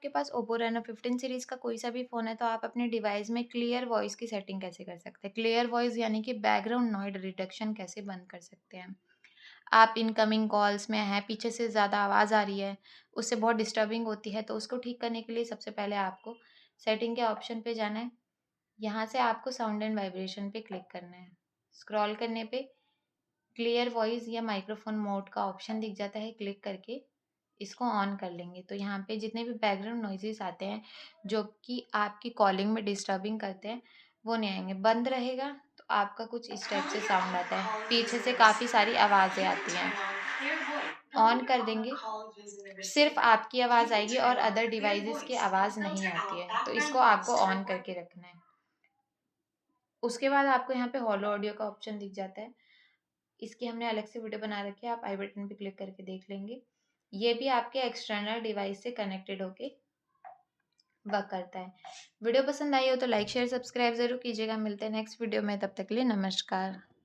आपके पास Oppo Reno 15 series का कोई सा भी फ़ोन है, तो आप अपने डिवाइस में क्लियर वॉइस की सेटिंग कैसे कर सकते हैं? क्लियर वॉइस यानी कि बैकग्राउंड नॉइज़ रिडक्शन कैसे बंद कर सकते हैं? आप इनकमिंग कॉल्स में हैं, पीछे से ज़्यादा आवाज़ आ रही है, उससे बहुत डिस्टर्बिंग होती है, तो उसको ठीक करने के लिए सबसे पहले आपको सेटिंग के ऑप्शन पे जाना है। यहाँ से आपको साउंड एंड वाइब्रेशन पे क्लिक करना है। स्क्रॉल करने पे क्लियर वॉइस या माइक्रोफोन मोड का ऑप्शन दिख जाता है, क्लिक करके इसको ऑन कर लेंगे तो यहाँ पे जितने भी बैकग्राउंड नॉइज़ेस आते हैं, जो कि आपकी कॉलिंग में डिस्टर्बिंग करते हैं, वो नहीं आएँगे। बंद रहेगा तो आपका कुछ इस टाइप से साउंड आता है, पीछे से काफ़ी सारी आवाज़ें आती हैं। ऑन कर देंगे, सिर्फ़ आपकी आवाज़ आएगी और अदर डिवाइसेज़ की आवाज़ नहीं आती है, तो इसको आपको ऑन करके रखना है। उसके बाद आपको यहाँ पे होलो ऑडियो का ऑप्शन दिख जाता है। इसकी हमने अलग से वीडियो बना रखी है, आप आई बटन पे क्लिक करके देख लेंगे। ये भी आपके एक्सटर्नल डिवाइस से कनेक्टेड होके वर्क करता है। वीडियो पसंद आई हो तो लाइक, शेयर, सब्सक्राइब ज़रूर कीजिएगा। मिलते हैं नेक्स्ट वीडियो में, तब तक के लिए नमस्कार।